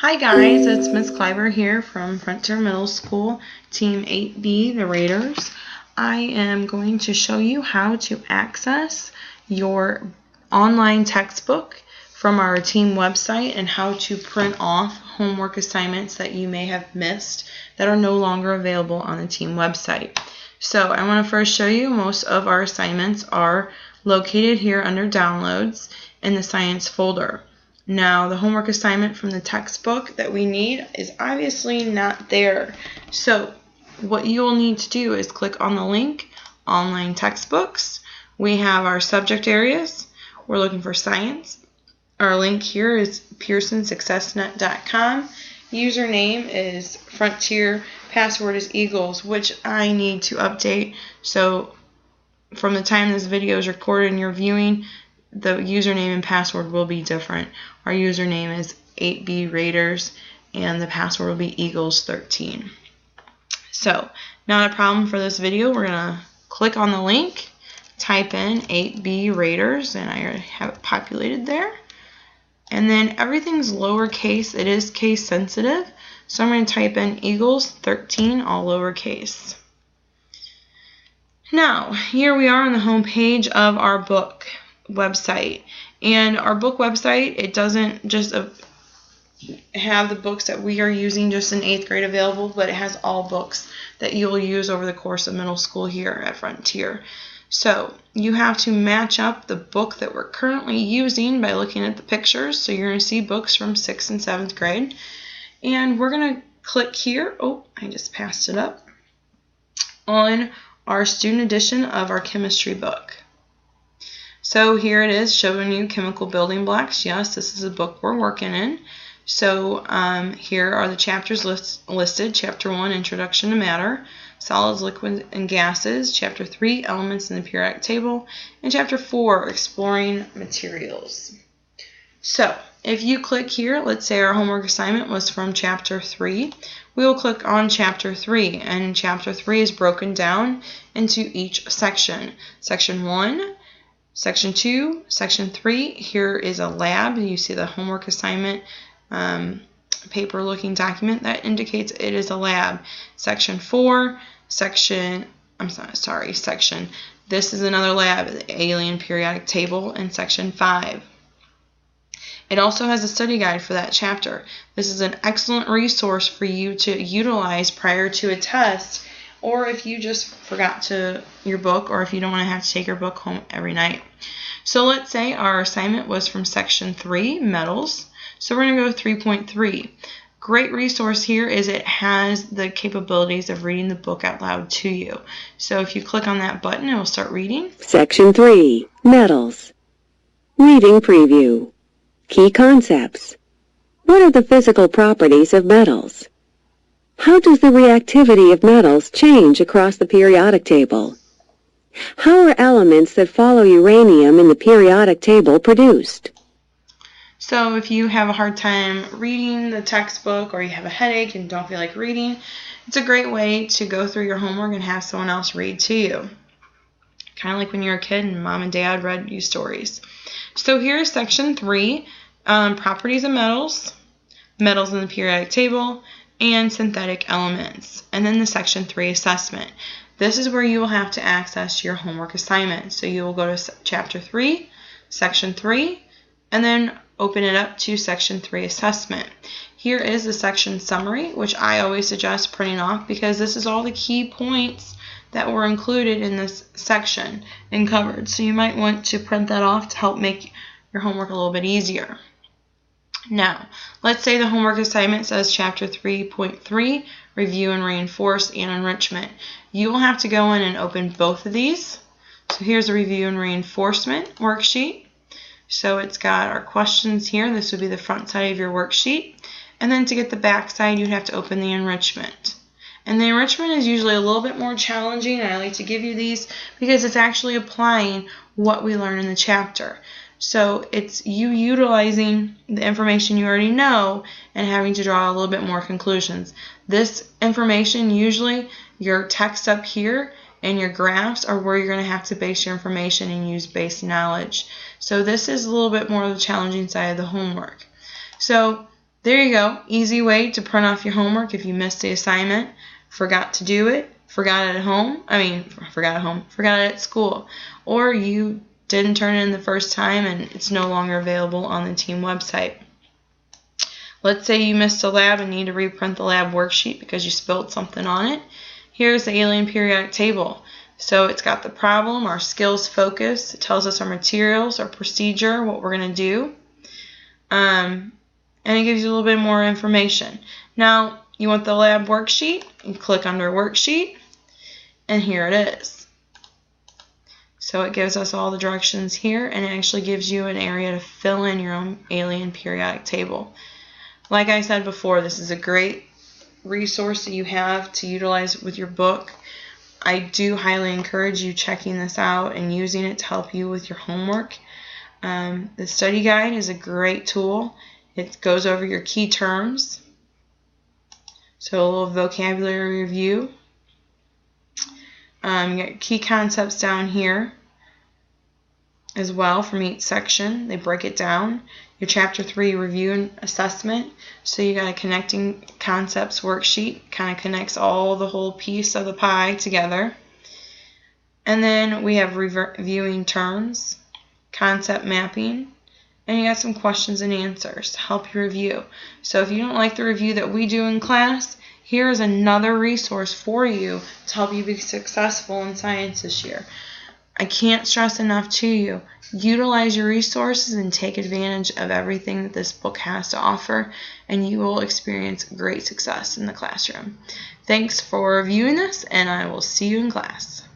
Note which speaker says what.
Speaker 1: Hi guys, it's Miss Kleiber here from Frontier Middle School, Team 8B, the Raiders. I am going to show you how to access your online textbook from our team website and how to print off homework assignments that you may have missed that are no longer available on the team website. So I want to first show you most of our assignments are located here under Downloads in the Science folder. Now, the homework assignment from the textbook that we need is obviously not there. So, what you will need to do is click on the link, Online Textbooks. We have our subject areas. We're looking for science. Our link here is pearsonsuccessnet.com. Username is Frontier. Password is Eagles, which I need to update. So, from the time this video is recorded and you're viewing, the username and password will be different. Our username is 8B Raiders and the password will be Eagles13. So, not a problem for this video. We're going to click on the link, type in 8B Raiders, and I already have it populated there. And then everything's lowercase. It is case sensitive. So I'm going to type in Eagles13, all lowercase. Now, here we are on the home page of our book website, and our book website, it doesn't just have the books that we are using just in 8th grade available, but it has all books that you will use over the course of middle school here at Frontier. So you have to match up the book that we're currently using by looking at the pictures. So you're going to see books from 6th and 7th grade, and we're going to click here. Oh, I just passed it up on our student edition of our chemistry book. So here it is showing you chemical building blocks. Yes, this is a book we're working in. So here are the chapters listed. Chapter 1, Introduction to Matter, Solids, Liquids, and Gases. Chapter 3, Elements in the Periodic Table. And Chapter 4, Exploring Materials. So if you click here, let's say our homework assignment was from Chapter 3. We will click on Chapter 3, and Chapter 3 is broken down into each section. Section 1, Section 2, Section 3, here is a lab. You see the homework assignment paper-looking document that indicates it is a lab. Section 4, Section, this is another lab, the alien periodic table, and Section 5. It also has a study guide for that chapter. This is an excellent resource for you to utilize prior to a test, or if you just forgot your book, or if you don't want to have to take your book home every night. So let's say our assignment was from Section 3, Metals. So we're going to go 3.3. Great resource here is it has the capabilities of reading the book out loud to you. So if you click on that button, it will start reading.
Speaker 2: Section 3, Metals. Reading Preview. Key Concepts. What are the physical properties of metals? How does the reactivity of metals change across the periodic table? How are elements that follow uranium in the periodic table produced?
Speaker 1: So if you have a hard time reading the textbook, or you have a headache and don't feel like reading, it's a great way to go through your homework and have someone else read to you. Kind of like when you were a kid and mom and dad read you stories. So here's Section 3, Properties of Metals, Metals in the Periodic Table, and Synthetic Elements. And then the Section 3 Assessment. This is where you will have to access your homework assignment. So you will go to Chapter 3, Section 3, and then open it up to Section 3 Assessment. Here is the section summary, which I always suggest printing off because this is all the key points that were included in this section and covered. So you might want to print that off to help make your homework a little bit easier. Now, let's say the homework assignment says Chapter 3.3, Review and Reinforce and Enrichment. You will have to go in and open both of these. So here's a Review and Reinforcement worksheet. So it's got our questions here. This would be the front side of your worksheet. And then to get the back side, you'd have to open the enrichment. And the enrichment is usually a little bit more challenging. I like to give you these because it's actually applying what we learn in the chapter. So it's you utilizing the information you already know and having to draw a little bit more conclusions. This information, usually your text up here and your graphs are where you're going to have to base your information and use base knowledge. So this is a little bit more of the challenging side of the homework. So There you go. Easy way to print off your homework if you missed the assignment, forgot to do it, forgot it at home. Forgot it at school. Or you didn't turn it in the first time and it's no longer available on the team website. Let's say you missed a lab and need to reprint the lab worksheet because you spilled something on it. Here's the alien periodic table. So it's got the problem, our skills focus, it tells us our materials, our procedure, what we're going to do, and it gives you a little bit more information. Now, you want the lab worksheet, you click under worksheet, and here it is. So it gives us all the directions here, and it actually gives you an area to fill in your own alien periodic table. Like I said before, this is a great resource that you have to utilize with your book. I do highly encourage you checking this out and using it to help you with your homework. The study guide is a great tool. It goes over your key terms. So a little vocabulary review. You got key concepts down here as well from each section. They break it down. Your Chapter 3 review and assessment. So you got a connecting concepts worksheet. Kind of connects all the whole piece of the pie together. And then we have reviewing terms, concept mapping, and you got some questions and answers to help you review. So if you don't like the review that we do in class, here's another resource for you to help you be successful in science this year. I can't stress enough to you, utilize your resources and take advantage of everything that this book has to offer, and you will experience great success in the classroom. Thanks for reviewing this, and I will see you in class.